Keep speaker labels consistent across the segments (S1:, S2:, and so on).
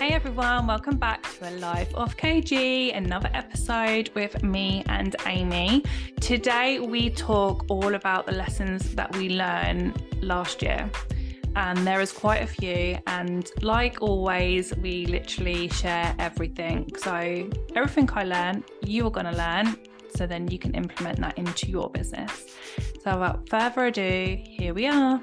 S1: Hey everyone, welcome back to a Life of KG, another episode with me and Amy. Today we talk all about the lessons that we learned last year. And there is quite a few, and like always, we literally share everything. So everything I learned, you are going to learn, so then you can implement that into your business. So without further ado, here we are.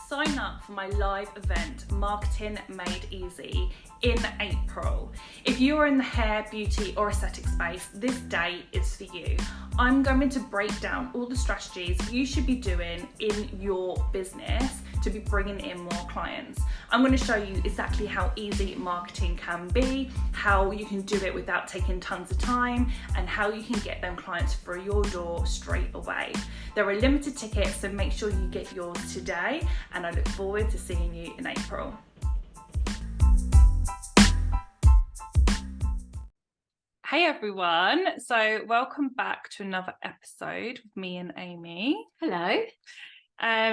S1: Sign up for my live event, Marketing Made Easy, in April. If you are in the hair, beauty or aesthetic space, this day is for you. I'm going to break down all the strategies you should be doing in your business to be bringing in more clients. I'm going to show you exactly how easy marketing can be, how you can do it without taking tons of time, and how you can get them clients through your door straight away. There are limited tickets, so make sure you get yours today, and I look forward to seeing you in April. Hey everyone, so welcome back to another episode with me and Amy.
S2: Hello.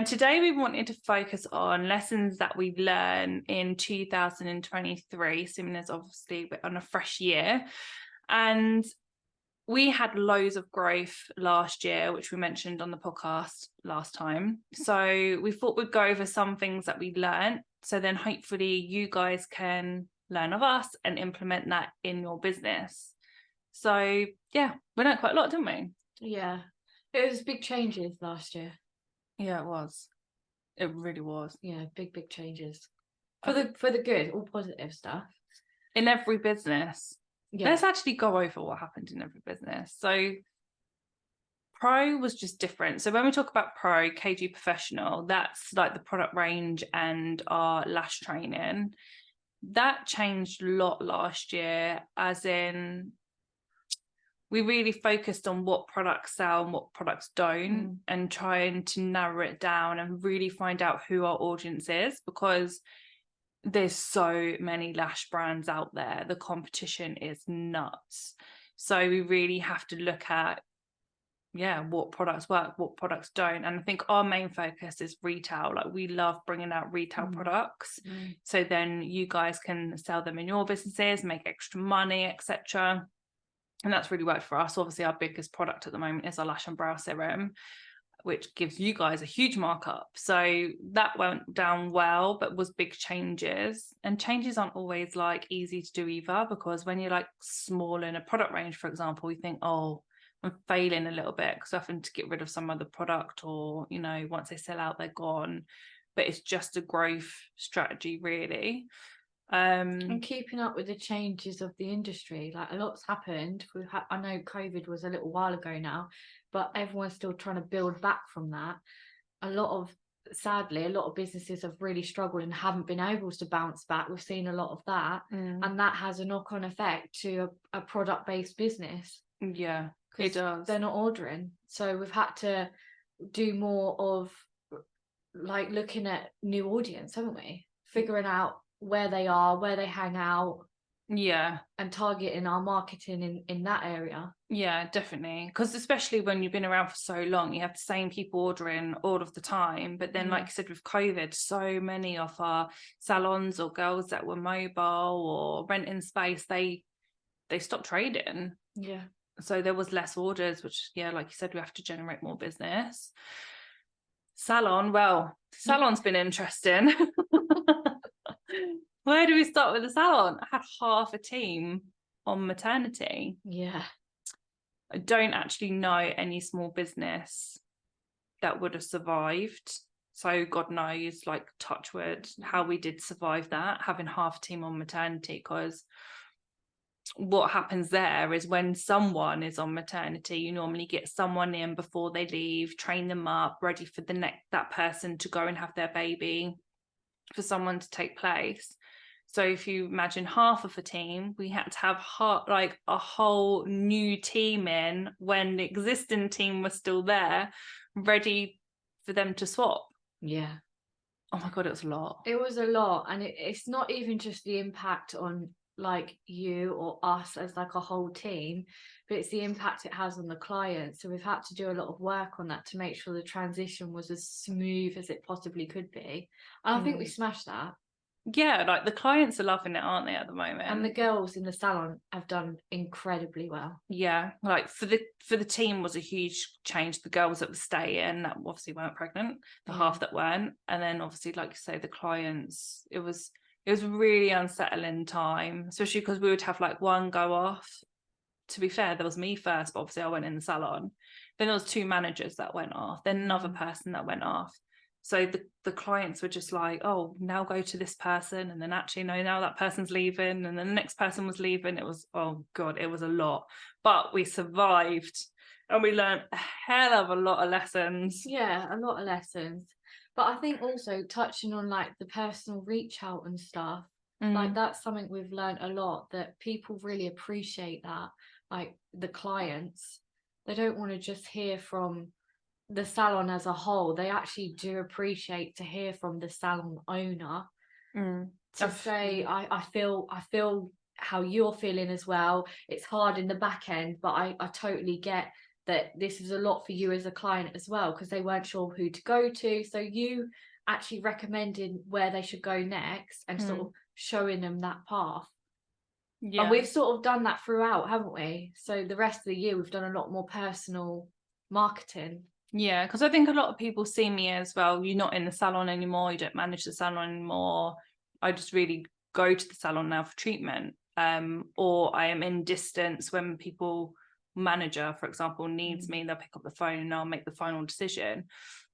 S1: Today we wanted to focus on lessons that we've learned in 2023, assuming as obviously we're on a fresh year. And we had loads of growth last year, which we mentioned on the podcast last time. So we thought we'd go over some things that we learned, so then hopefully you guys can learn of us and implement that in your business. So yeah, we learned quite a lot, didn't we?
S2: Yeah, it was big changes last year.
S1: Yeah, it was. It really was.
S2: Yeah, big changes for the good, all positive stuff
S1: in every business.
S2: Yeah.
S1: Let's actually go over what happened in every business. So Pro was just different. So when we talk about Pro, KG Professional, that's like the product range and our lash training. That changed a lot last year, as in we really focused on what products sell and what products don't, and trying to narrow it down and really find out who our audience is, because there's so many lash brands out there. The competition is nuts. So we really have to look at, what products work, what products don't. And I think our main focus is retail. Like, we love bringing out retail products. So then you guys can sell them in your businesses, make extra money, etc. And that's really worked for us. Obviously, our biggest product at the moment is our lash and brow serum, which gives you guys a huge markup. So that went down well, but was big changes. And changes aren't always like easy to do either, because when you're like small in a product range, for example, you think, oh, I'm failing a little bit because I'm having to get rid of some other product, or, once they sell out, they're gone. But it's just a growth strategy, really.
S2: And keeping up with the changes of the industry. Like, a lot's happened. I know COVID was a little while ago now, but everyone's still trying to build back from that. Sadly, a lot of businesses have really struggled and haven't been able to bounce back. We've seen a lot of that, and that has a knock-on effect to a product-based business.
S1: Yeah, it does.
S2: They're not ordering. So we've had to do more of like looking at new audience, haven't we? Figuring out where they are, where they hang out, and targeting our marketing in that area.
S1: Yeah, definitely, because especially when you've been around for so long, you have the same people ordering all of the time. But then like you said, with COVID, so many of our salons or girls that were mobile or renting space, they stopped trading. So there was less orders, which like you said, we have to generate more business. Salon's been interesting. Where do we start with the salon? I had half a team on maternity. I don't actually know any small business that would have survived. So God knows, like, touch wood, how we did survive that, having half a team on maternity. Because what happens there is when someone is on maternity, you normally get someone in before they leave, train them up, ready for that person to go and have their baby, for someone to take place. So if you imagine half of a team, we had to have a whole new team in when the existing team was still there, ready for them to swap. Oh my God, it was a lot.
S2: It was a lot. And it's not even just the impact on like you or us as like a whole team, but it's the impact it has on the client. So we've had to do a lot of work on that to make sure the transition was as smooth as it possibly could be. And I think we smashed that.
S1: Yeah, like the clients are loving it, aren't they, at the moment?
S2: And the girls in the salon have done incredibly well.
S1: Yeah, like for the team was a huge change. The girls that were staying that obviously weren't pregnant, the half that weren't, and then obviously, like you say, the clients, it was really unsettling time, especially because we would have like one go off. To be fair, there was me first, but obviously I went in the salon. Then there was 2 managers that went off, then another person that went off. So the clients were just like, oh, now go to this person, and then actually no, now that person's leaving, and then the next person was leaving. It was, oh god, it was a lot, but we survived and we learned a hell of a lot of lessons.
S2: Yeah, a lot of lessons. But I think also touching on like the personal reach out and stuff, like that's something we've learned a lot, that people really appreciate that. Like the clients, they don't want to just hear from the salon as a whole. They actually do appreciate to hear from the salon owner to say, I feel how you're feeling as well. It's hard in the back end, but I totally get that this is a lot for you as a client as well, because they weren't sure who to go to. So you actually recommending where they should go next and sort of showing them that path. Yeah. And we've sort of done that throughout, haven't we? So the rest of the year we've done a lot more personal marketing.
S1: Yeah, because I think a lot of people see me as, well, you're not in the salon anymore, you don't manage the salon anymore. I just really go to the salon now for treatment. Or I am in distance when people, manager, for example, needs me, they'll pick up the phone and I'll make the final decision.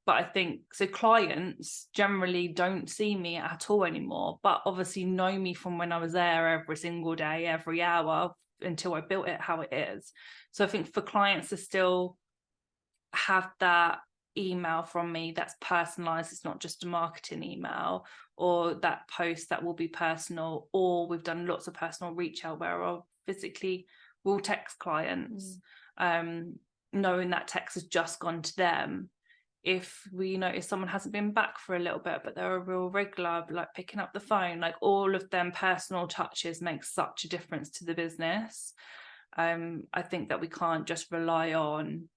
S1: But I think, so clients generally don't see me at all anymore, but obviously know me from when I was there every single day, every hour, until I built it how it is. So I think for clients to still have that email from me that's personalized, it's not just a marketing email, or that post that will be personal, or we've done lots of personal reach out where I'll physically will text clients, knowing that text has just gone to them. If we notice someone hasn't been back for a little bit, but they're a real regular, like picking up the phone, like all of them personal touches make such a difference to the business. I think that we can't just rely on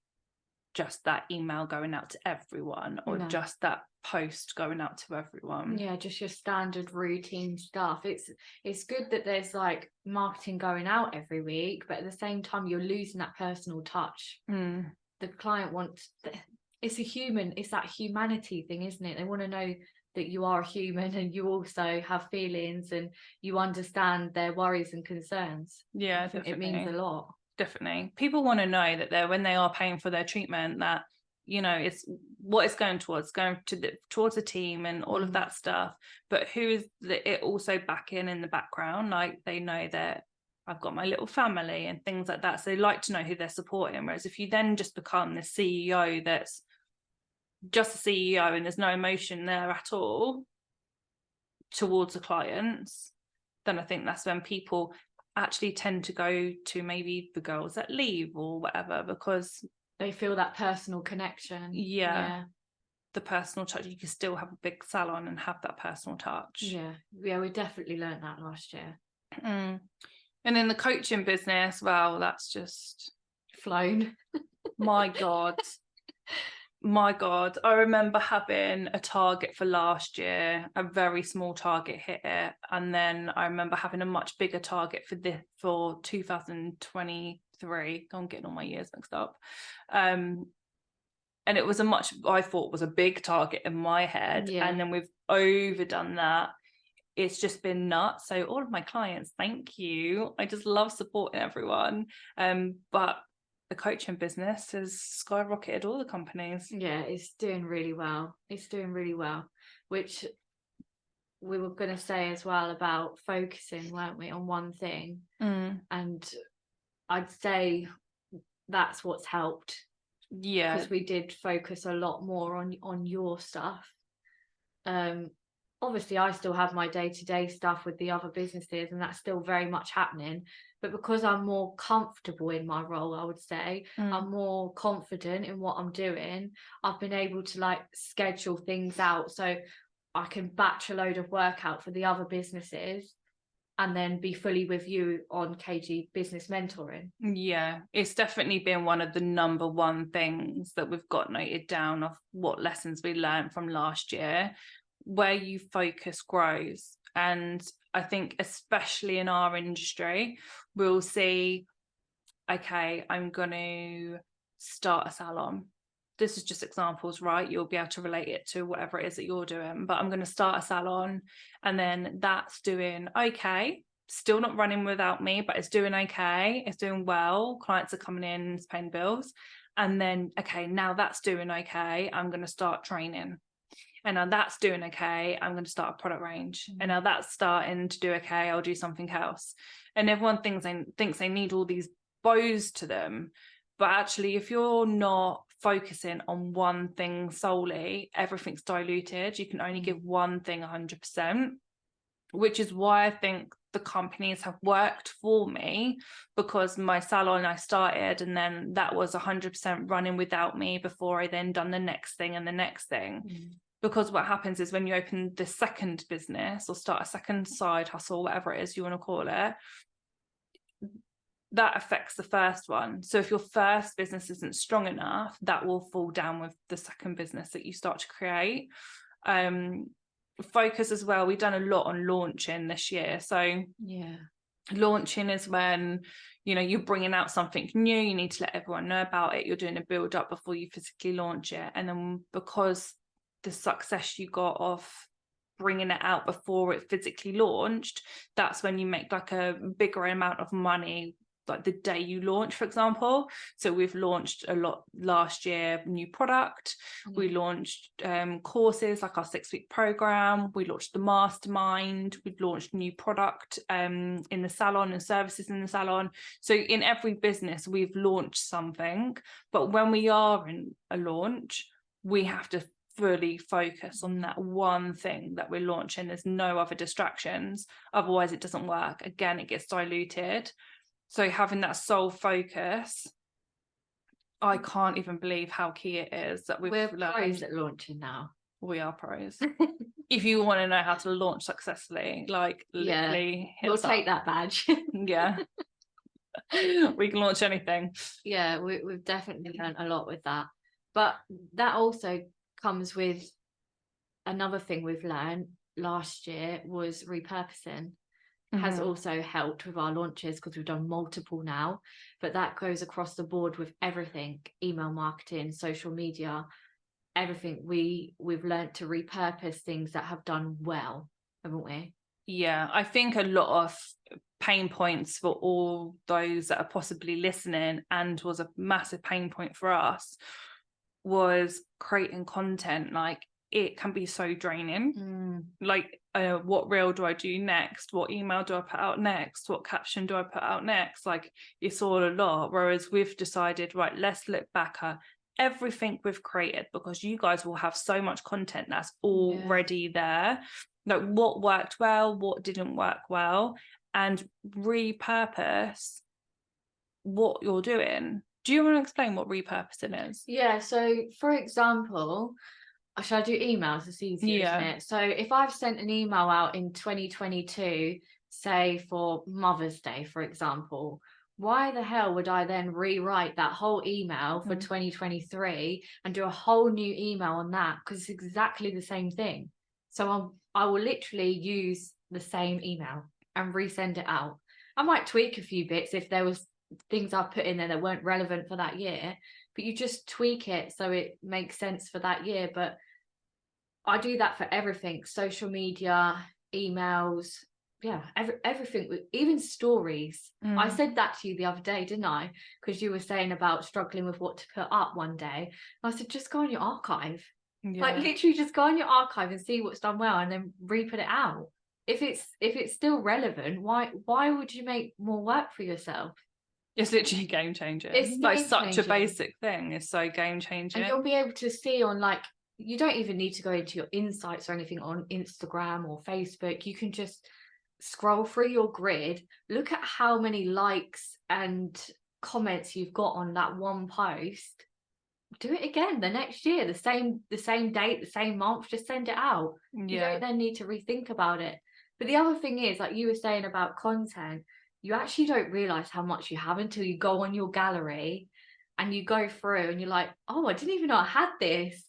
S1: just that email going out to everyone, or just that post going out to everyone.
S2: Yeah, just your standard routine stuff. It's good that there's like marketing going out every week, but at the same time you're losing that personal touch. The client wants it's that humanity thing, isn't it? They want to know that you are a human and you also have feelings and you understand their worries and concerns.
S1: Yeah, definitely.
S2: It means a lot.
S1: Definitely. People want to know that when they are paying for their treatment, that, you know, it's what it's going towards a team and all of that stuff. But who is it also back in the background? Like, they know that I've got my little family and things like that. So they like to know who they're supporting. Whereas if you then just become the CEO that's just a CEO and there's no emotion there at all towards the clients, then I think that's when people actually tend to go to maybe the girls that leave or whatever, because
S2: they feel that personal connection.
S1: Yeah. The personal touch. You can still have a big salon and have that personal touch.
S2: Yeah, we definitely learned that last year.
S1: And in the coaching business, well, that's just
S2: flown.
S1: My God, I remember having a target for last year, a very small target, hit it, and then I remember having a much bigger target for 2023. I'm getting all my years mixed up. And it was I thought was a big target in my head, and then we've overdone that. It's just been nuts. So all of my clients, thank you. I just love supporting everyone. But the coaching business has skyrocketed all the companies.
S2: Yeah, it's doing really well. Which we were going to say as well about focusing, weren't we, on one thing? And I'd say that's what's helped. Yeah, because we did focus a lot more on your stuff. Obviously I still have my day-to-day stuff with the other businesses, and that's still very much happening, but because I'm more comfortable in my role, I would say, I'm more confident in what I'm doing, I've been able to like schedule things out so I can batch a load of work out for the other businesses and then be fully with you on KG business mentoring.
S1: Yeah, it's definitely been one of the number one things that we've got noted down of what lessons we learned from last year. Where you focus grows. And I think especially in our industry, we'll see, okay, I'm going to start a salon. This is just examples, right? You'll be able to relate it to whatever it is that you're doing, but I'm going to start a salon, and then that's doing okay, still not running without me, but it's doing okay, it's doing well, clients are coming in, it's paying bills. And then, okay, now that's doing okay, I'm going to start training. And now that's doing okay, I'm going to start a product range. And now that's starting to do okay, I'll do something else. And everyone thinks they need all these bows to them, but actually if you're not focusing on one thing solely, everything's diluted. You can only give one thing 100%, which is why I think the companies have worked for me, because my salon I started and then that was 100% running without me before I then done the next thing and the next thing. Because what happens is when you open the second business or start a second side hustle, whatever it is you want to call it, that affects the first one. So if your first business isn't strong enough, that will fall down with the second business that you start to create. Focus as well. We've done a lot on launching this year. So
S2: yeah,
S1: launching is when, you know, you're bringing out something new, you need to let everyone know about it, you're doing a build up before you physically launch it. And then because the success you got off bringing it out before it physically launched, that's when you make like a bigger amount of money, like the day you launch, for example. So we've launched a lot last year, new product. We launched courses like our 6-week program. We launched the mastermind. We've launched new product in the salon and services in the salon. So in every business we've launched something, but when we are in a launch, we have to fully focus on that one thing that we're launching. There's no other distractions, otherwise it doesn't work. Again, it gets diluted. So having that sole focus, I can't even believe how key it is that we're
S2: pros at launching now.
S1: We are pros. If you want to know how to launch successfully, like literally,
S2: we'll take that badge.
S1: Yeah. We can launch anything.
S2: Yeah, we've definitely learned a lot with that. But that also comes with another thing we've learned last year was repurposing. Has also helped with our launches because we've done multiple now, but that goes across the board with everything: email marketing, social media, everything. We've learned to repurpose things that have done well, haven't we?
S1: Yeah, I think a lot of pain points for all those that are possibly listening, and was a massive pain point for us, was creating content. Like, it can be so draining. Like, what reel do I do next? What email do I put out next? What caption do I put out next? Like, it's all a lot. Whereas we've decided, right, let's look back at everything we've created, because you guys will have so much content that's already there. Like, what worked well, what didn't work well, and repurpose what you're doing. Do you want to explain what repurposing is?
S2: Yeah, so for example, should I do emails? It's easier, isn't it? So if I've sent an email out in 2022, say for Mother's Day, for example, why the hell would I then rewrite that whole email for 2023 and do a whole new email on that? Because it's exactly the same thing. So I will literally use the same email and resend it out. I might tweak a few bits if there was things I put in there that weren't relevant for that year, but you just tweak it so it makes sense for that year. But I do that for everything: social media, emails, everything, even stories. I said that to you the other day, didn't I? Because you were saying about struggling with what to put up one day. I said, just go on your archive. Like, literally just go on your archive and see what's done well and then re-put it out. If it's still relevant, why would you make more work for yourself?
S1: It's literally game changing. It's like such a basic thing. It's so game changing.
S2: And you'll be able to see on, like, you don't even need to go into your insights or anything on Instagram or Facebook. You can just scroll through your grid, look at how many likes and comments you've got on that one post. Do it again the next year, the same date, the same month, just send it out. You don't then need to rethink about it. But the other thing is, like you were saying about content, you actually don't realize how much you have until you go on your gallery and you go through and you're like, oh, I didn't even know I had this.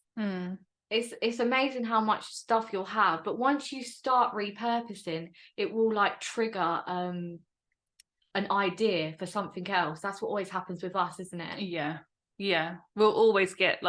S2: It's amazing how much stuff you'll have, but once you start repurposing, it will like trigger an idea for something else. That's what always happens with us, isn't it?
S1: Yeah, we'll always get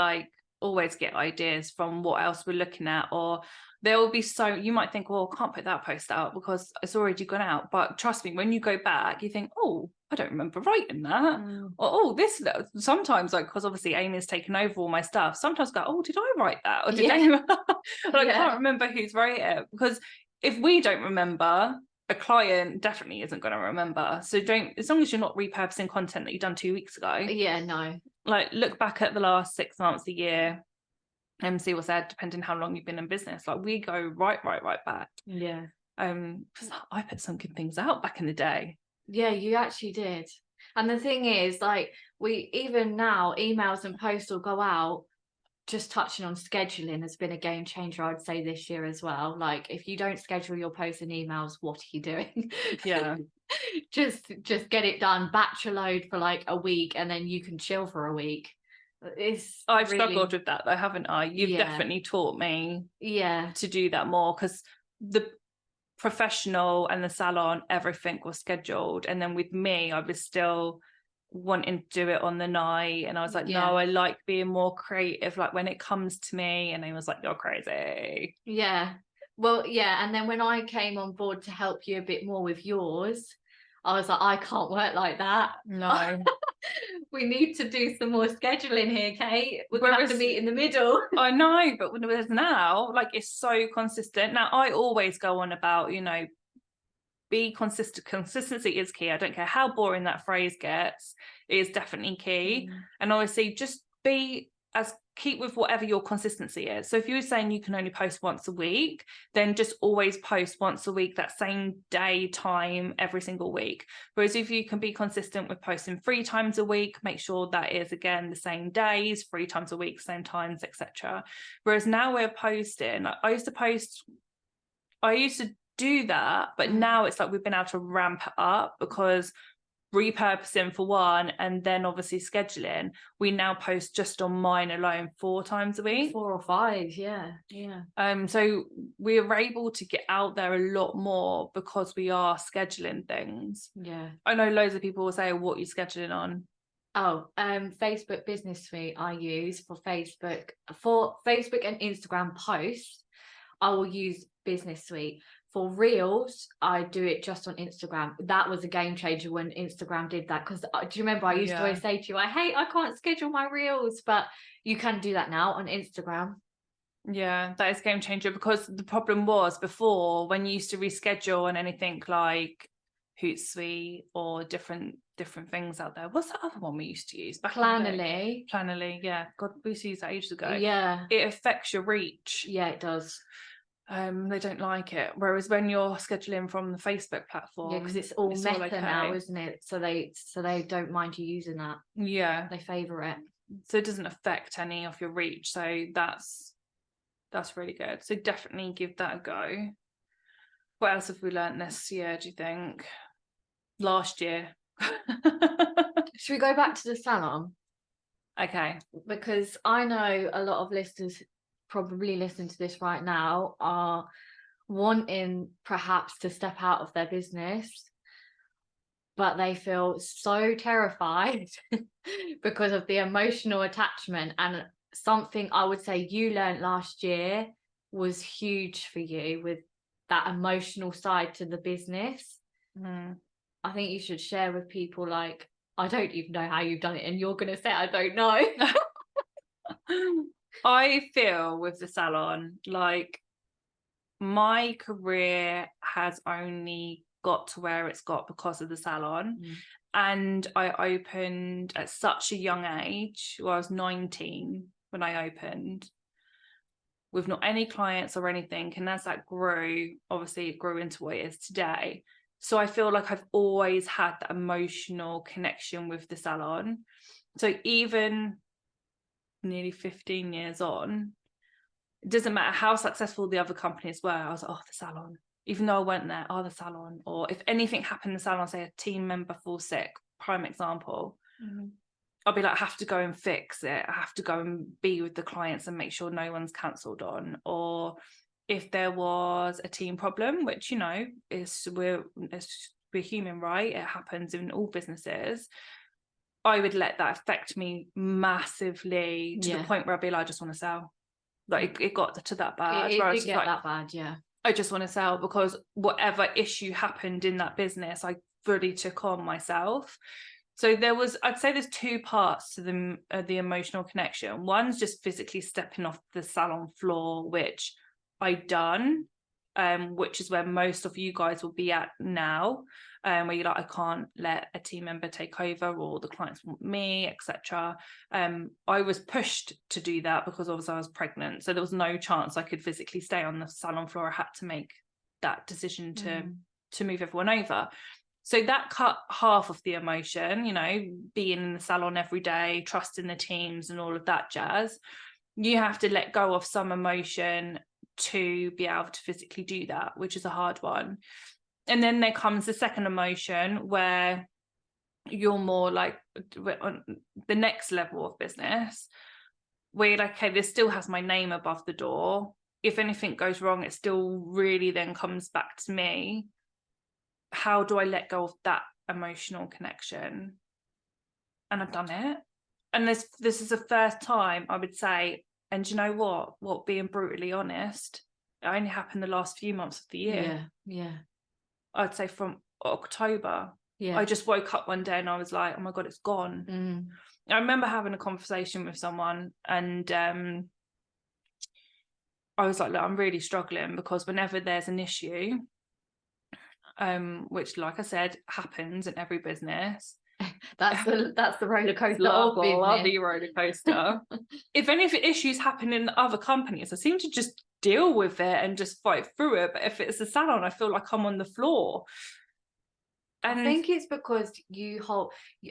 S1: ideas from what else we're looking at, or there will be, so you might think, well, I can't put that post out because it's already gone out, but trust me, when you go back you think, oh, I don't remember writing that. Or, oh, this, sometimes, like, because obviously Amy's taken over all my stuff, sometimes I go, oh, did I write that, or did Amy? I can't remember who's wrote it, because if we don't remember, a client definitely isn't going to remember. So don't, as long as you're not repurposing content that you've done 2 weeks ago.
S2: No,
S1: like, look back at the last 6 months, a year, and see what's there, depending how long you've been in business. Like, we go right back. I put some good things out back in the day.
S2: Yeah, you actually did. And the thing is, like, we even now, emails and posts will go out. Just touching on scheduling has been a game changer, I'd say, this year as well. Like, if you don't schedule your posts and emails, what are you doing?
S1: Yeah.
S2: just get it done, batch a load for like a week, and then you can chill for a week.
S1: I've struggled with that though, haven't I? You've definitely taught me to do that more, because the professional and the salon, everything was scheduled, and then with me, I was still wanting to do it on the night, and I was like, no, I like being more creative, like when it comes to me. And they was like, you're crazy.
S2: Well, and then when I came on board to help you a bit more with yours, I was like, I can't work like that.
S1: No.
S2: We need to do some more scheduling here, Kate. We're gonna have to meet in the middle.
S1: I know, but now, like, it's so consistent. Now, I always go on about, be consistent. Consistency is key. I don't care how boring that phrase gets, it is definitely key. And obviously, just keep with whatever your consistency is. So if you're saying you can only post once a week, then just always post once a week, that same day, time, every single week. Whereas if you can be consistent with posting 3 times a week, make sure that is, again, the same days, 3 times a week, same times, etc. Whereas now we're posting, I used to do that, but now it's like we've been able to ramp it up, because repurposing for one, and then obviously scheduling, we now post just on mine alone 4 times a week.
S2: 4 or 5,
S1: so we're able to get out there a lot more because we are scheduling things. I know loads of people will say, what are you scheduling on?
S2: Facebook Business Suite I use for Facebook and Instagram posts. I will use Business Suite. For Reels, I do it just on Instagram. That was a game changer when Instagram did that, because do you remember I used to always say to you, I can't schedule my Reels, but you can do that now on Instagram.
S1: Yeah, that is a game changer, because the problem was before, when you used to reschedule on anything like Hootsuite or different things out there. What's that other one we used to use?
S2: Planoly.
S1: Yeah. God, we used to use that ages ago.
S2: Yeah.
S1: It affects your reach.
S2: Yeah, it does.
S1: They don't like it. Whereas when you're scheduling from the Facebook platform,
S2: because it's all meta now, isn't it? So they don't mind you using that.
S1: Yeah,
S2: they favor it,
S1: so it doesn't affect any of your reach. So that's really good. So definitely give that a go. What else have we learned this year, do you think? Last year.
S2: Should we go back to the salon?
S1: Okay.
S2: Because I know a lot of listeners probably listening to this right now are wanting perhaps to step out of their business, but they feel so terrified because of the emotional attachment. And something I would say you learned last year was huge for you, with that emotional side to the business. I think you should share with people, like, I don't even know how you've done it, and you're going to say I don't know.
S1: I feel with the salon, like, my career has only got to where it's got because of the salon. And I opened at such a young age. Well, I was 19 when I opened, with not any clients or anything. And as that grew, obviously it grew into what it is today. So I feel like I've always had that emotional connection with the salon. So even nearly 15 years on, it doesn't matter how successful the other companies were, I was like, oh, the salon, even though I weren't there, the salon, or if anything happened in the salon, say a team member falls sick, prime example, I'll be like, I have to go and fix it. I have to go and be with the clients and make sure no one's cancelled on. Or if there was a team problem, which, you know, we're human, right? It happens in all businesses. I would let that affect me massively to the point where I'd be like, I just want to sell. Like it got to that bad.
S2: It did get that bad, yeah.
S1: I just want to sell, because whatever issue happened in that business, I fully took on myself. So I'd say there's two parts to the emotional connection. One's just physically stepping off the salon floor, which I've done, which is where most of you guys will be at now, where you're like, I can't let a team member take over, or the clients want me, etc. I was pushed to do that because obviously I was pregnant, so there was no chance I could physically stay on the salon floor. I had to make that decision to move everyone over. So that cut half of the emotion, you know, being in the salon every day, trusting the teams and all of that jazz. You have to let go of some emotion to be able to physically do that, which is a hard one. And then there comes the second emotion, where you're more like on the next level of business, where you're like, okay, this still has my name above the door. If anything goes wrong, it still really then comes back to me. How do I let go of that emotional connection? And I've done it. And this is the first time I would say, and you know what, being brutally honest, it only happened the last few months of the year.
S2: Yeah.
S1: I'd say from October. Yeah. I just woke up one day and I was like, oh my God, it's gone. I remember having a conversation with someone, and I was like, look, I'm really struggling, because whenever there's an issue, which, like I said, happens in every business.
S2: That's the roller coaster.
S1: Bloody roller coaster. If any of the issues happen in other companies, I seem to just deal with it and just fight through it. But if it's a salon, I feel like I'm on the floor.
S2: And I think it's because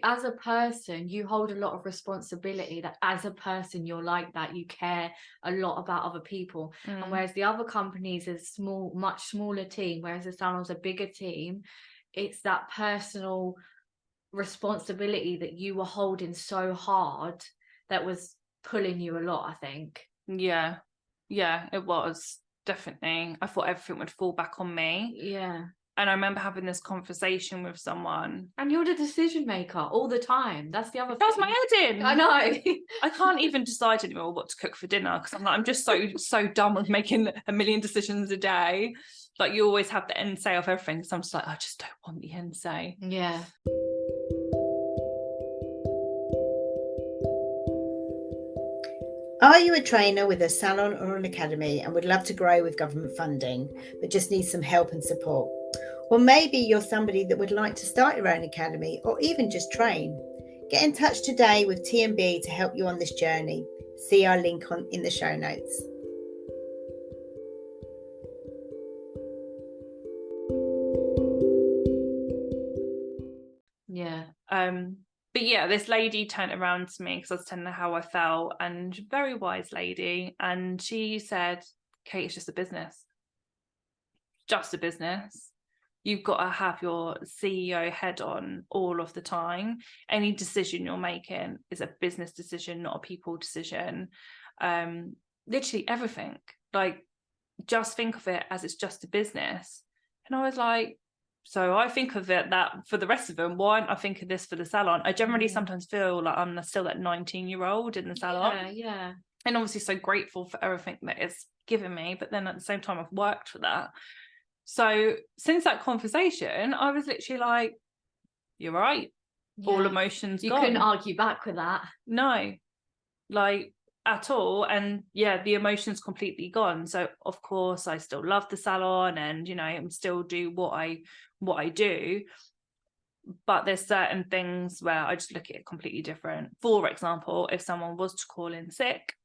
S2: as a person, you hold a lot of responsibility. That as a person, you're like that. You care a lot about other people. And whereas the other companies is much smaller team, whereas the salon's a bigger team, it's that personal responsibility that you were holding so hard that was pulling you a lot, I think.
S1: Yeah, it was definitely. I thought everything would fall back on me.
S2: Yeah.
S1: And I remember having this conversation with someone.
S2: And you're the decision maker all the time. That's the other thing.
S1: That's my head in.
S2: I know.
S1: I can't even decide anymore what to cook for dinner, because I'm just so done with making a million decisions a day. Like, you always have the end say of everything. So I'm just like, I just don't want the end say.
S2: Yeah.
S3: Are you a trainer with a salon or an academy and would love to grow with government funding, but just need some help and support? Or maybe you're somebody that would like to start your own academy, or even just train. Get in touch today with TMB to help you on this journey. See our link in the show notes.
S2: Yeah.
S1: But yeah, this lady turned around to me because I was telling her how I felt, and very wise lady. And she said, Kate, it's just a business. Just a business. You've got to have your CEO head on all of the time. Any decision you're making is a business decision, not a people decision. Literally everything. Like, just think of it as it's just a business. And I was like, so I think of it that for the rest of them, why don't I think of this for the salon? I generally sometimes feel like I'm still that 19-year-old in the salon.
S2: Yeah.
S1: And obviously so grateful for everything that it's given me. But then at the same time, I've worked for that. So since that conversation, I was literally like, you're right. Yeah. All emotions
S2: you
S1: gone.
S2: Couldn't argue back with that.
S1: No, like at all. And yeah, the emotions completely gone. So of course I still love the salon, and you know, I'm still do what I do, but there's certain things where I just look at it completely different. For example, if someone was to call in sick,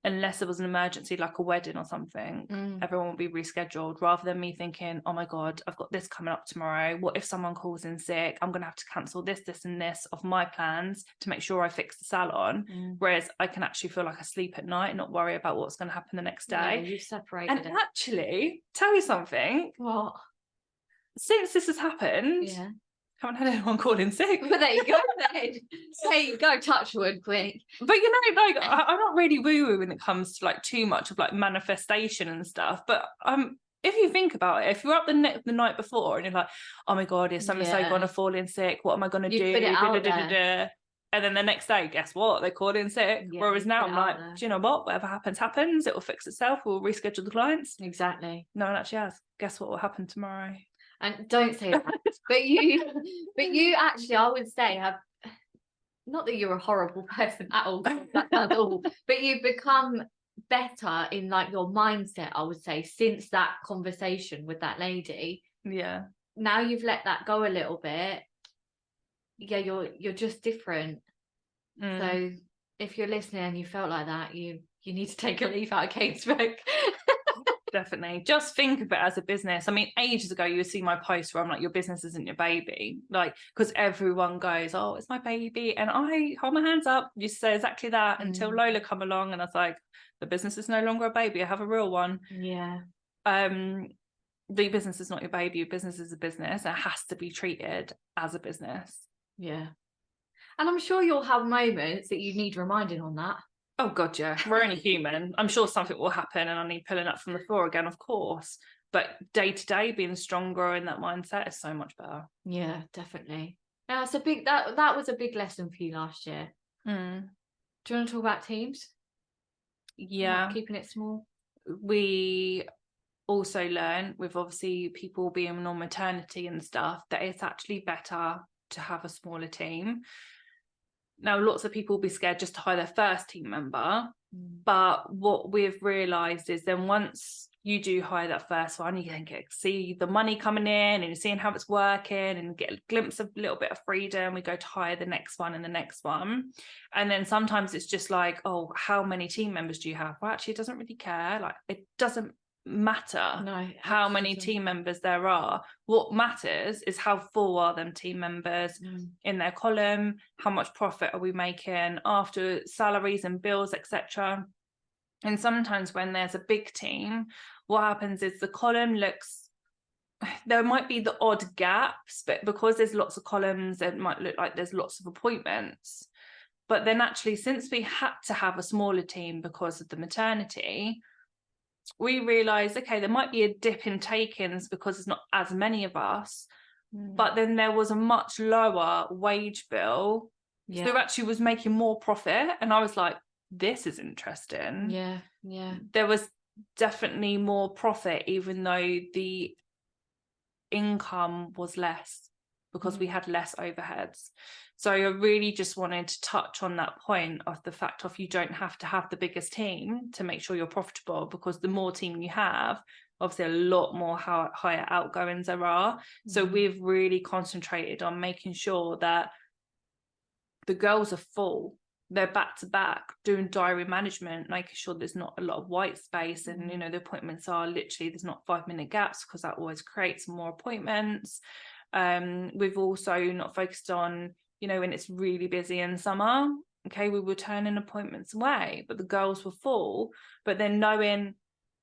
S1: unless there was an emergency like a wedding or something, everyone will be rescheduled, rather than me thinking, oh my God, I've got this coming up tomorrow. What if someone calls in sick? I'm going to have to cancel this, this and this of my plans to make sure I fix the salon. Whereas I can actually feel like I sleep at night and not worry about what's going to happen the next day.
S2: Yeah, you've separated
S1: and actually, tell you something.
S2: What?
S1: Since this has happened, haven't had anyone call in sick.
S2: But there you go. There you go, touch wood, quick.
S1: But you know, like I'm not really woo-woo when it comes to like too much of like manifestation and stuff. But if you think about it, if you're up the night before and you're like, oh my God, is so gonna fall in sick? What am I gonna do?
S2: Put it out there.
S1: And then the next day, guess what? They called in sick.
S2: Yeah,
S1: whereas now I'm like, do you know what? Whatever happens. It will fix itself. We'll reschedule the clients.
S2: Exactly.
S1: No one actually has. Guess what will happen tomorrow?
S2: And don't say that. but you actually, I would say, have, not that you're a horrible person at all, that sounds awful, but you've become better in like your mindset, I would say, since that conversation with that lady.
S1: Yeah.
S2: Now you've let that go a little bit. Yeah, you're just different. So if you're listening and you felt like that, you need to take a leaf out of Casework.
S1: Definitely. Just think of it as a business. I mean, ages ago you would see my post where I'm like, your business isn't your baby, like, because everyone goes, oh, it's my baby, and I hold my hands up, you say exactly that until Lola come along and I was like, the business is no longer a baby, I have a real one. The business is not your baby. Your business is a business. It has to be treated as a business.
S2: And I'm sure you'll have moments that you need reminding on that.
S1: Oh God, yeah. We're only human. I'm sure something will happen and I need pulling up from the floor again, of course. But day to day, being stronger in that mindset is so much better.
S2: Yeah, definitely. Yeah, it's a big that was a big lesson for you last year. Do you want to talk about teams?
S1: Yeah.
S2: Not keeping it small.
S1: We also learn with obviously people being on maternity and stuff that it's actually better to have a smaller team. Now, lots of people will be scared just to hire their first team member, but what we've realised is then once you do hire that first one, you can see the money coming in and you're seeing how it's working and get a glimpse of a little bit of freedom. We go to hire the next one and the next one. And then sometimes it's just like, oh, how many team members do you have? Well, actually, it doesn't really care. Like, it doesn't matter how many team members there are. What matters is how full are them team members in their column, how much profit are we making after salaries and bills, etc. And sometimes when there's a big team, what happens is the column looks, there might be the odd gaps, but because there's lots of columns, it might look like there's lots of appointments. But then actually, since we had to have a smaller team because of the maternity, we realised, okay, there might be a dip in take-ins because there's not as many of us, but then there was a much lower wage bill. So there actually was making more profit. And I was like, this is interesting. There was definitely more profit, even though the income was less because we had less overheads. So I really just wanted to touch on that point of the fact of you don't have to have the biggest team to make sure you're profitable, because the more team you have, obviously a lot more higher outgoings there are. So we've really concentrated on making sure that the girls are full, they're back to back doing diary management, making sure there's not a lot of white space, and you know, the appointments are literally, there's not 5-minute gaps, because that always creates more appointments. We've also not focused on, you know, when it's really busy in summer, okay, we were turning appointments away, but the girls were full. But then knowing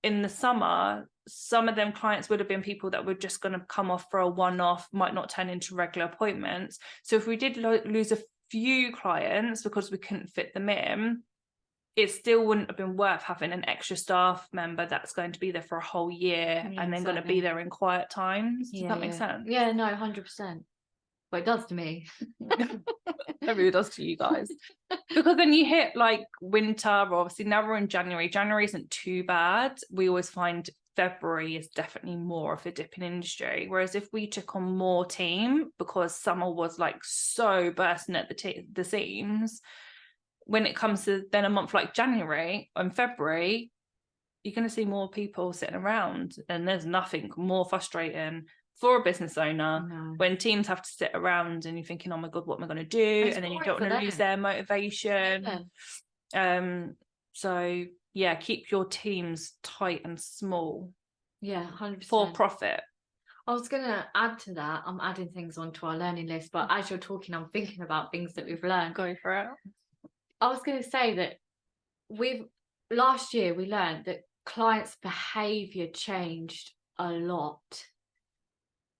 S1: in the summer, some of them clients would have been people that were just going to come off for a one-off, might not turn into regular appointments. So if we did lose a few clients because we couldn't fit them in, it still wouldn't have been worth having an extra staff member that's going to be there for a whole year and then going to be there in quiet times. Does that make sense?
S2: Yeah, no, 100%. Well, it does to me.
S1: It really does to you guys. Because then you hit like winter, obviously now we're in January. January isn't too bad. We always find February is definitely more of a dip in industry. Whereas if we took on more team, because summer was like so bursting at the seams, when it comes to then a month like January and February, you're going to see more people sitting around, and there's nothing more frustrating for a business owner when teams have to sit around and you're thinking, oh my God, what am I going to do? And then you don't want to lose their motivation. So keep your teams tight and small.
S2: Yeah, 100%.
S1: For profit.
S2: I was going to add to that. I'm adding things onto our learning list, but as you're talking, I'm thinking about things that we've learned.
S1: Go for it.
S2: I was going to say that last year we learned that clients' behaviour changed a lot.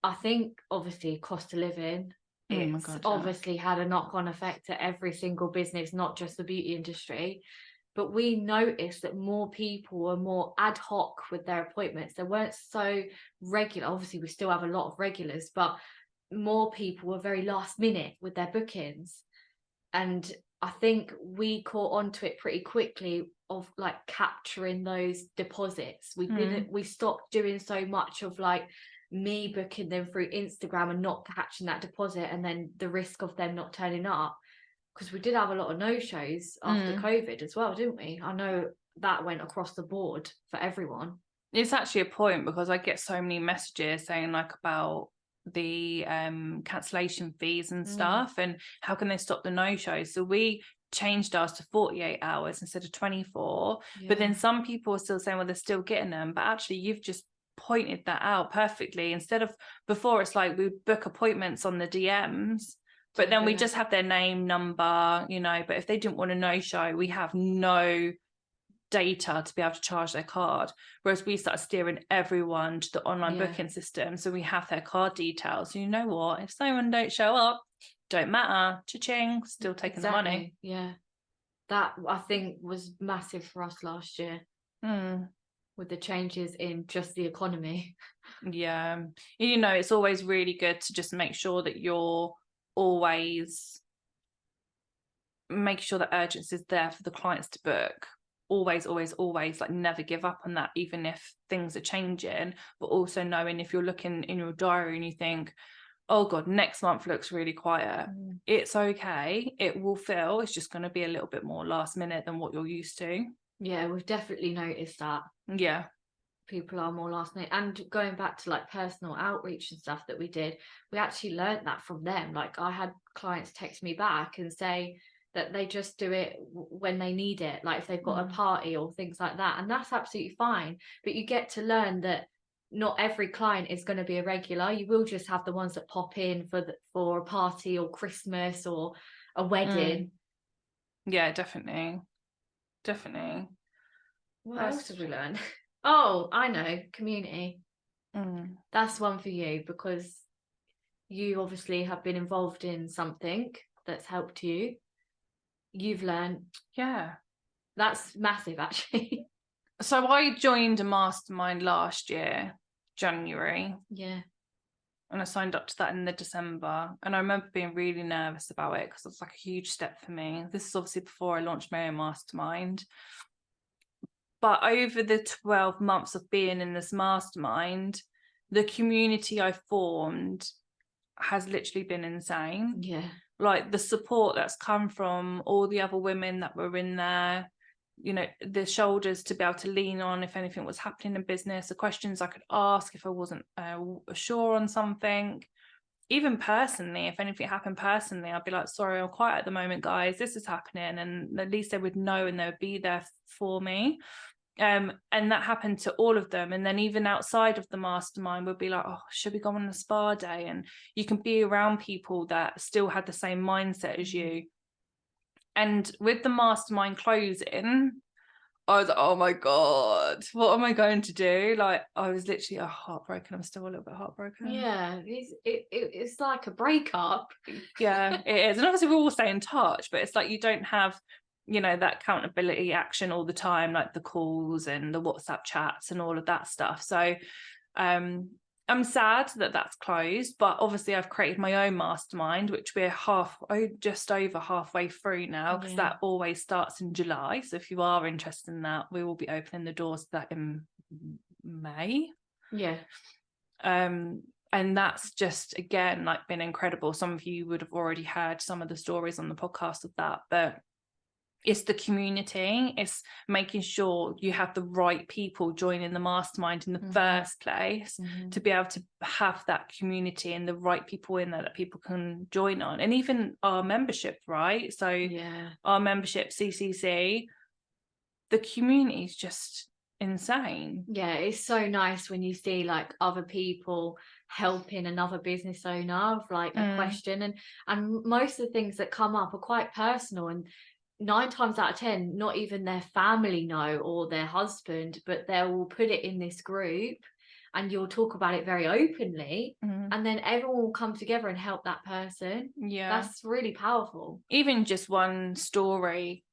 S2: I think obviously cost of living, it's obviously had a knock-on effect to every single business, not just the beauty industry. But we noticed that more people were more ad hoc with their appointments. They weren't so regular. Obviously, we still have a lot of regulars, but more people were very last minute with their bookings. And I think we caught onto it pretty quickly of like capturing those deposits. We stopped doing so much of like me booking them through Instagram and not catching that deposit, and then the risk of them not turning up. Because we did have a lot of no-shows after COVID as well, didn't we? I know that went across the board for everyone.
S1: It's actually a point, because I get so many messages saying like about the cancellation fees and stuff, and how can they stop the no-shows. So we changed ours to 48 hours instead of 24. But then some people are still saying, well, they're still getting them. But actually, you've just pointed that out perfectly. Instead of before, it's like we would book appointments on the DMs, but then we just have their name, number, but if they didn't want to no-show, we have no data to be able to charge their card. Whereas we started steering everyone to the online booking system. So we have their card details. So you know what? If someone don't show up, don't matter. Cha-ching, still taking the money.
S2: Yeah. That, I think, was massive for us last year. With the changes in just the economy.
S1: Yeah. It's always really good to just make sure that you're always make sure that urgency is there for the clients to book. Always, like never give up on that, even if things are changing. But also knowing if you're looking in your diary and you think, oh God, next month looks really quiet. It's okay. It will feel, it's just going to be a little bit more last minute than what you're used to.
S2: Yeah, we've definitely noticed that.
S1: Yeah.
S2: People are more last minute. And going back to like personal outreach and stuff that we did, we actually learned that from them. Like I had clients text me back and say that they just do it when they need it, like if they've got a party or things like that, and that's absolutely fine. But you get to learn that not every client is going to be a regular. You will just have the ones that pop in for a party or Christmas or a wedding.
S1: Yeah, definitely.
S2: What else did we learn? Oh, I know, community. That's one for you, because you obviously have been involved in something that's helped you. You've learned.
S1: Yeah.
S2: That's massive, actually.
S1: So I joined a mastermind last year, January.
S2: Yeah.
S1: And I signed up to that in the December. And I remember being really nervous about it, because it's like a huge step for me. This is obviously before I launched my own mastermind. But over the 12 months of being in this mastermind, the community I formed has literally been insane.
S2: Yeah.
S1: Like the support that's come from all the other women that were in there, the shoulders to be able to lean on if anything was happening in business, the questions I could ask if I wasn't sure on something. Even personally, if anything happened personally, I'd be like, sorry, I'm quiet at the moment, guys, this is happening. And at least they would know and they would be there for me. And that happened to all of them. And then even outside of the mastermind, we'd be like, oh, should we go on a spa day? And you can be around people that still had the same mindset as you. And with the mastermind closing, I was like, oh my God, what am I going to do? Like, I was literally heartbroken. I'm still a little bit heartbroken.
S2: Yeah, it's like a breakup.
S1: Yeah, it is. And obviously we all stay in touch, but it's like you don't have that accountability action all the time, like the calls and the WhatsApp chats and all of that stuff. So I'm sad that that's closed, but obviously I've created my own mastermind, which we're just over halfway through now, because that always starts in July. So if you are interested in that, we will be opening the doors to that in May.
S2: Yeah.
S1: And that's just, again, like been incredible. Some of you would have already heard some of the stories on the podcast of that, but it's the community. It's making sure you have the right people joining the mastermind in the first place to be able to have that community and the right people in there that people can join on. And even our membership, right? So our membership, CCC, the community is just insane.
S2: Yeah, it's so nice when you see like other people helping another business owner of like a question, and most of the things that come up are quite personal, and 9 times out of 10 not even their family know, or their husband, but they will put it in this group and you'll talk about it very openly, and then everyone will come together and help that person.
S1: Yeah,
S2: that's really powerful.
S1: Even just one story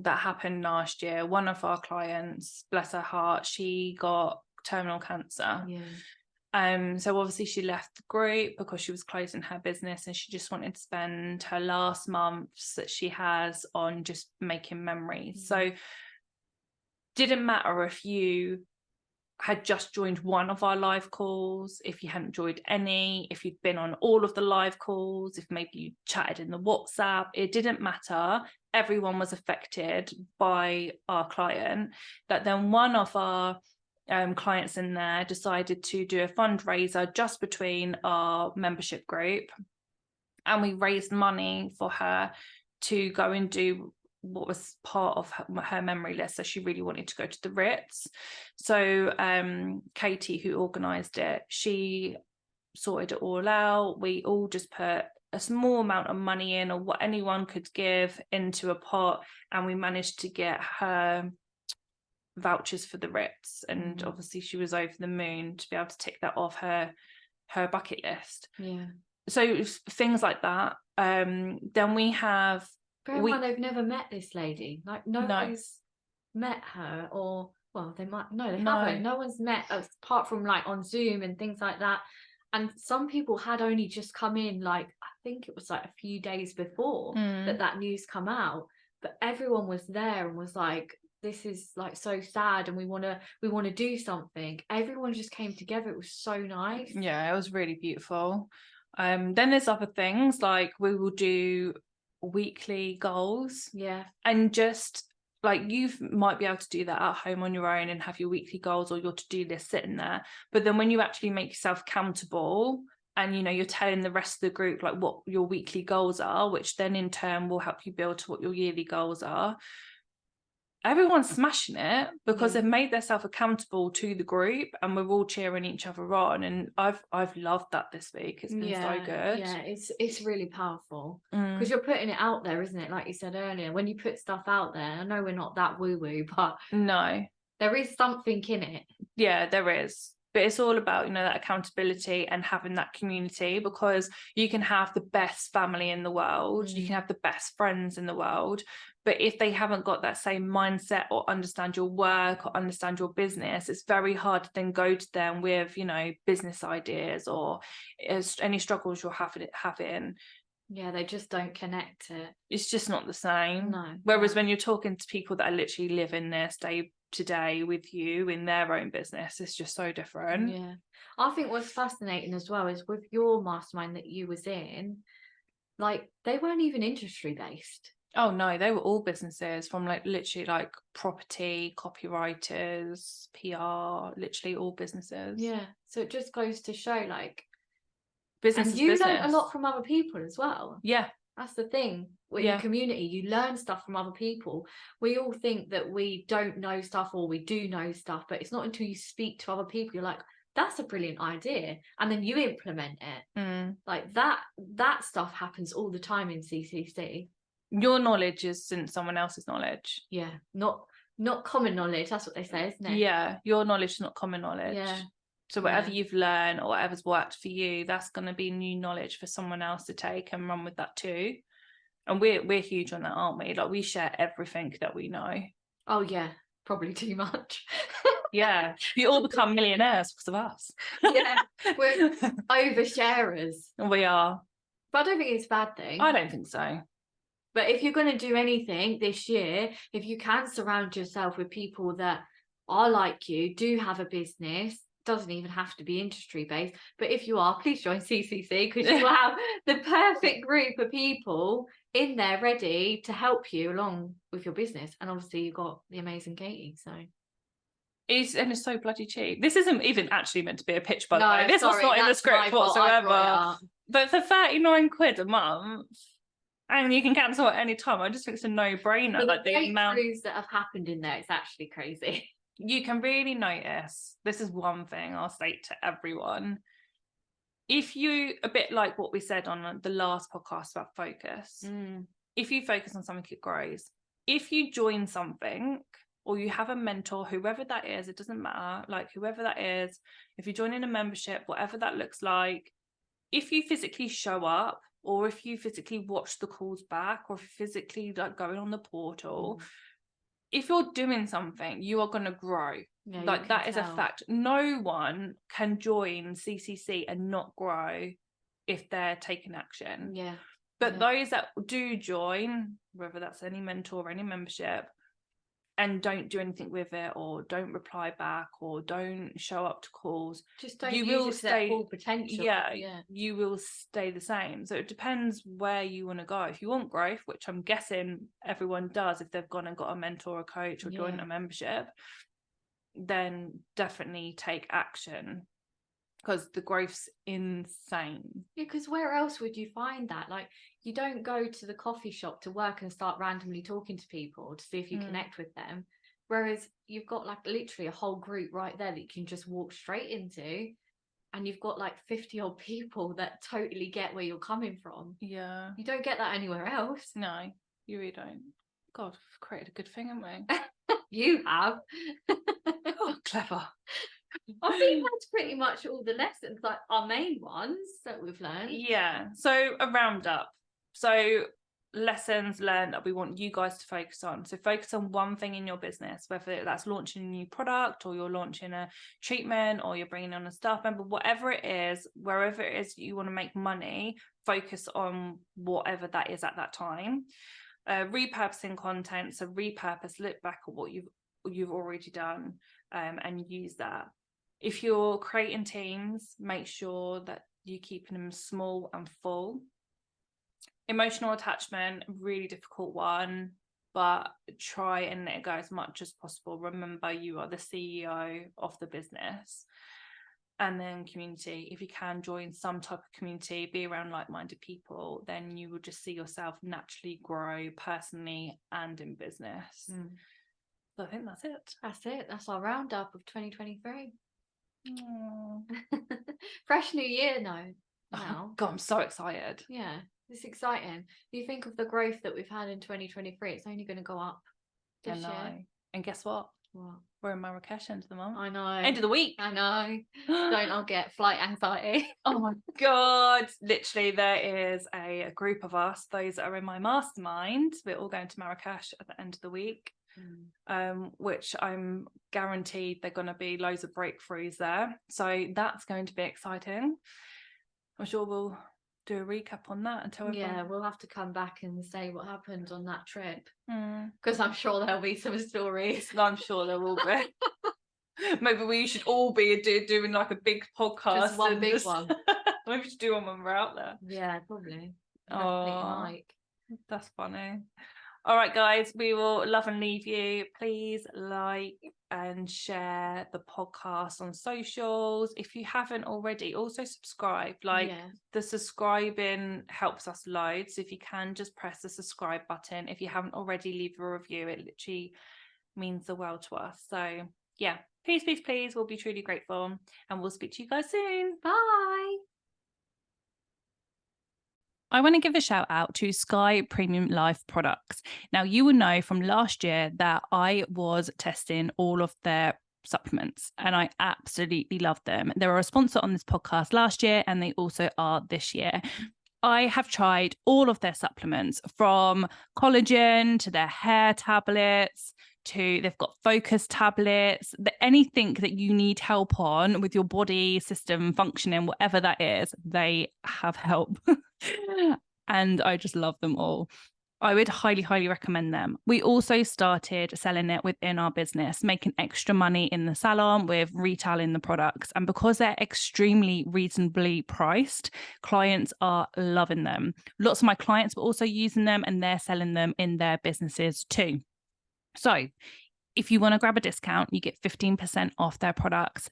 S1: that happened last year, one of our clients, bless her heart, she got terminal cancer. So obviously she left the group because she was closing her business, and she just wanted to spend her last months that she has on just making memories. So didn't matter if you had just joined one of our live calls, if you hadn't joined any, if you'd been on all of the live calls, if maybe you chatted in the WhatsApp, it didn't matter. Everyone was affected by our client. That then one of our clients in there decided to do a fundraiser just between our membership group, and we raised money for her to go and do what was part of her memory list. So she really wanted to go to the Ritz. So Katie, who organised it, she sorted it all out. We all just put a small amount of money in, or what anyone could give, into a pot, and we managed to get her vouchers for the Ritz. And obviously she was over the moon to be able to tick that off her bucket list. So things like that. Then we have,
S2: bear in mind they've never met this lady, like no one's met her, or well, they might, no, they haven't, no one's met apart from like on Zoom and things like that. And some people had only just come in, like I think it was like a few days before that news come out, but everyone was there and was like, this is like so sad, and we want to do something. Everyone just came together. It was so nice. Yeah,
S1: it was really beautiful. Then there's other things, like we will do weekly goals, and just like you might be able to do that at home on your own and have your weekly goals or your to-do list sitting there, but then when you actually make yourself accountable, and you're telling the rest of the group like what your weekly goals are, which then in turn will help you build to what your yearly goals are, everyone's smashing it because they've made themselves accountable to the group, and we're all cheering each other on. And I've loved that this week. It's been so good.
S2: It's really powerful because you're putting it out there, isn't it? Like you said earlier, when you put stuff out there, I know we're not that woo-woo, but
S1: no,
S2: there is something in it.
S1: There is. But it's all about, that accountability and having that community, because you can have the best family in the world, you can have the best friends in the world, but if they haven't got that same mindset or understand your work or understand your business, it's very hard to then go to them with, business ideas or any struggles you're having.
S2: Yeah, they just don't connect it.
S1: It's just not the same.
S2: No.
S1: Whereas when you're talking to people that are literally living this day to day with you in their own business, it's just so different.
S2: Yeah. I think what's fascinating as well is with your mastermind that you was in, like they weren't even industry based.
S1: Oh no, they were all businesses, from like literally like property, copywriters, PR, literally all businesses.
S2: Yeah. So it just goes to show like
S1: business.
S2: And you learn a lot from other people as well.
S1: Yeah.
S2: That's the thing with your community. You learn stuff from other people. We all think that we don't know stuff, or we do know stuff, but it's not until you speak to other people you're like, that's a brilliant idea, and then you implement it. Like that stuff happens all the time in CCC.
S1: Your knowledge is in someone else's knowledge.
S2: Yeah, not common knowledge. That's what they say, isn't it?
S1: Yeah, your knowledge is not common knowledge.
S2: Yeah.
S1: So whatever you've learned or whatever's worked for you, that's going to be new knowledge for someone else to take and run with that too. And we're huge on that, aren't we? Like we share everything that we know.
S2: Oh yeah, probably too much.
S1: Yeah, you all become millionaires because of us.
S2: Yeah, we're oversharers.
S1: We are.
S2: But I don't think it's a bad thing.
S1: I don't think so.
S2: But if you're going to do anything this year, if you can surround yourself with people that are like you, do have a business, doesn't even have to be industry based, but if you are, please join CCC, because you have the perfect group of people in there ready to help you along with your business. And obviously you've got the amazing Katie, so
S1: it's so bloody cheap. This isn't even actually meant to be a pitch, by the way. This was not in the script whatsoever. But for 39 quid a month, And you can cancel at any time. I just think it's a no-brainer.
S2: But
S1: like the amount
S2: that have happened in there, it's actually crazy.
S1: You can really notice. This is one thing I'll say to everyone. If you, a bit like what we said on the last podcast about focus, if you focus on something, it grows. If you join something or you have a mentor, whoever that is, it doesn't matter, like whoever that is, if you're joining a membership, whatever that looks like, if you physically show up, or if you physically watch the calls back, or if you physically like going on the portal, if you're doing something, you are going to grow.
S2: Yeah,
S1: like that is a fact. No one can join CCC and not grow if they're taking action.
S2: Yeah.
S1: But those that do join, whether that's any mentor or any membership, and don't do anything with it, or don't reply back, or don't show up to calls,
S2: just don't use it to their full potential.
S1: You will stay the same. So it depends where you want to go. If you want growth, which I'm guessing everyone does if they've gone and got a mentor or coach or joined a membership, then definitely take action, because the growth's insane.
S2: Yeah, because where else would you find that? Like, you don't go to the coffee shop to work and start randomly talking to people to see if you connect with them. Whereas you've got like literally a whole group right there that you can just walk straight into, and you've got like 50 odd people that totally get where you're coming from.
S1: Yeah.
S2: You don't get that anywhere else.
S1: No, you really don't. God, we've created a good thing, haven't we?
S2: You have.
S1: Oh, clever.
S2: I think that's pretty much all the lessons, like our main ones that we've learned.
S1: Yeah. So a roundup. So lessons learned that we want you guys to focus on. So focus on one thing in your business, whether that's launching a new product, or you're launching a treatment, or you're bringing on a staff member, whatever it is, wherever it is you want to make money, focus on whatever that is at that time. Repurposing content. So repurpose, look back at what you've already done, and use that. If you're creating teams, make sure that you're keeping them small and full. Emotional attachment, really difficult one, but try and let it go as much as possible. Remember, you are the CEO of the business. And then community, if you can join some type of community, be around like-minded people, then you will just see yourself naturally grow personally and in business. So I think that's it. That's
S2: our roundup of 2023. Fresh new year now.
S1: Oh, God, I'm so excited.
S2: Yeah, it's exciting. You think of the growth that we've had in 2023, it's only going to go up this year.
S1: And guess what?
S2: What?
S1: We're in Marrakesh end of the month.
S2: I know.
S1: End of the week.
S2: I know. I'll get flight anxiety.
S1: Oh my God. Literally, there is a group of us, those that are in my mastermind. We're all going to Marrakesh at the end of the week. Which I'm guaranteed they're going to be loads of breakthroughs there, so that's going to be exciting. I'm sure we'll do a recap on that and tell everyone.
S2: We'll have to come back and say what happened on that trip, because I'm sure there'll be some stories.
S1: I'm sure there will be. Maybe we should all be doing like a big podcast.
S2: Just one big one.
S1: Maybe we should do one when we're out there.
S2: Yeah, probably.
S1: Oh, that's funny. All right, guys, we will love and leave you. Please like and share the podcast on socials. If you haven't already, also subscribe. The subscribing helps us loads. So if you can, just press the subscribe button. If you haven't already, leave a review. It literally means the world to us. So yeah, please, please, please. We'll be truly grateful, and we'll speak to you guys soon.
S2: Bye.
S1: I want to give a shout out to Sky Premium Life products. Now, you will know from last year that I was testing all of their supplements and I absolutely love them. They were a sponsor on this podcast last year and they also are this year. I have tried all of their supplements, from collagen to their hair tablets to they've got focus tablets, anything that you need help on with your body system functioning, whatever that is, they have help. And I just love them all. I would highly, highly recommend them. We also started selling it within our business, making extra money in the salon with retailing the products. And because they're extremely reasonably priced, clients are loving them. Lots of my clients were also using them and they're selling them in their businesses too. So if you want to grab a discount, you get 15% off their products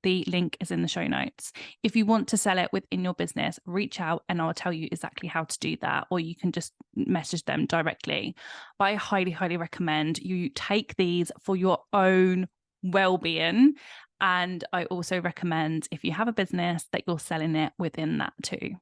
S1: The link is in the show notes. If you want to sell it within your business, reach out and I'll tell you exactly how to do that, or you can just message them directly. But I highly, highly recommend you take these for your own well-being. And I also recommend, if you have a business, that you're selling it within that too.